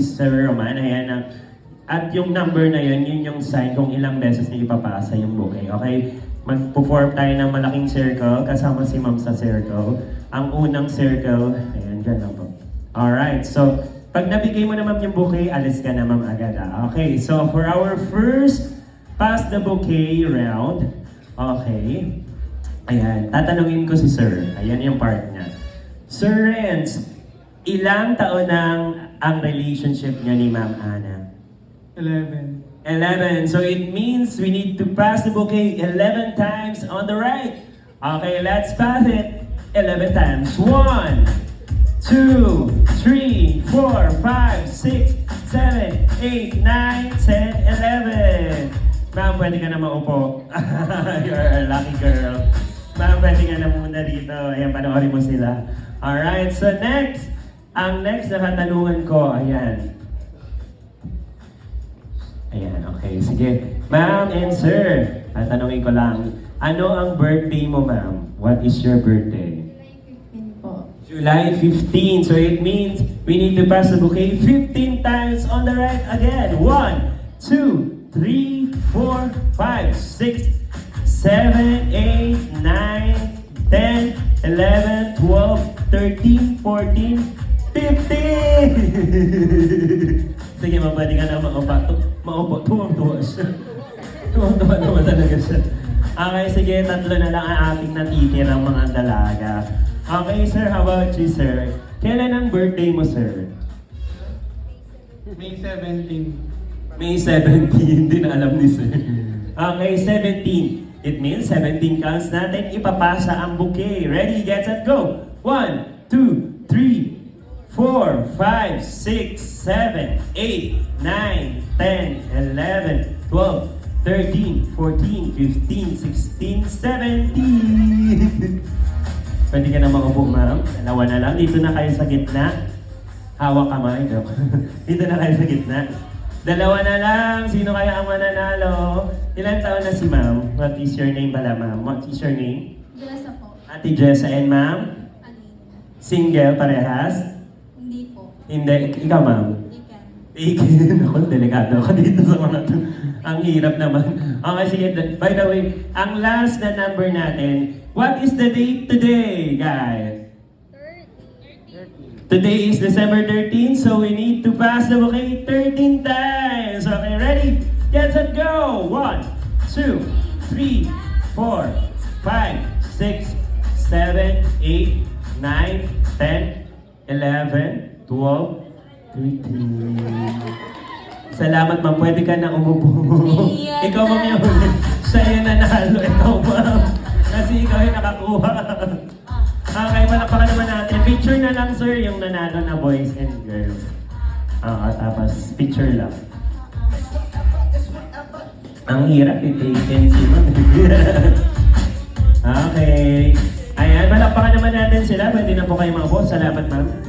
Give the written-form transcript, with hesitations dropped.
Sir Roman, ayan na. At yung number na yun, yun yung sign kung ilang beses niyo ipapasa yung bouquet. Okay? Magpo-form tayo ng malaking circle, kasama si ma'am sa circle. Ang unang circle, ayan, gano'n po. Alright, so, pag nabigay mo na ma'am yung bouquet, alis ka na ma'am agad. Okay, so for our first pass the bouquet round, okay, ayan, tatanungin ko si Sir. Ayan yung part niya. Sir Renz, ilang taon ang relationship niya ni Ma'am Ana? 11. 11. So it means we need to pass the bouquet 11 times on the right. Okay, let's pass it 11 times. 1, 2, 3, 4, 5, 6, 7, 8, 9, 10, 11. Ma'am, pwede ka na maupo. You're a lucky girl. Ma'am, pwede ka na muna dito. Ayan, panoorin mo sila. Alright, so next. Ang next na katanungan ko, ayan. Ayan, okay. Sige. Ma'am and sir, tatanungin ko lang. Ano ang birthday mo, ma'am? What is your birthday? July 15. So it means we need to pass the bouquet 15 times on the right again. 1, 2, 3, 4, 5, 6, 7, 8, 9, 10, 11, 12, 13, 14, 15! Sige, pwede ka na maupo. Tuwang-tuwa siya. Tuwang-tuwa naman talaga siya. Okay, sige, tatlo na lang ang ating natitirang mga dalaga. Okay, sir, how about you, sir? Kailan ang birthday mo, sir? May 17. May 17, hindi na alam ni sir. Okay, 17. It means 17 counts natin, ipapasa ang bouquet. Ready, get set, go! 1, 2, 3, 4, 5, 6, 7, 8, 9, 10, 11, 12, 13, 14, 15, 16, 17. Pwede ka na maupo, ma'am. Dalawa na lang. Dito na kayo sa gitna. Hawak kamay. Dito na kayo sa gitna. Dalawa na lang. Sino kaya ang mananalo? Ilan taon na si ma'am? What is your name pala, ma'am? What is your name? Jessa po. Ate Jessa and ma'am? Alina. Single, parehas? Hindi po. Hindi. Ikaw, ma'am? Ikan. Ako, delikado ako dito sa mga to. Ang hirap naman. Okay, sige. By the way, ang last na number natin, what is the date today, guys? 13. Today is December 13, so we need to pass the bouquet 13 times. Okay, ready? Get set, go! 1, 2, 3, 4, 5, 6, 7, 8, 9, 10, 11, 12, 13. Salamat, ma'am. Pwede ka na umupo. Iyan Ikaw, ma'am, na. yung siya yung nanalo. Ikaw, ma'am. Kasi ikaw yung nakakuha. Okay, palakpakan naman natin. Picture na lang, sir, yung nanalo na boys and girls. Tapos picture lang. Ang hirap, i-take si ma'am. Okay. Ayan, palakpakan naman natin sila. Pwede na po kayo maupo. Salamat, ma'am.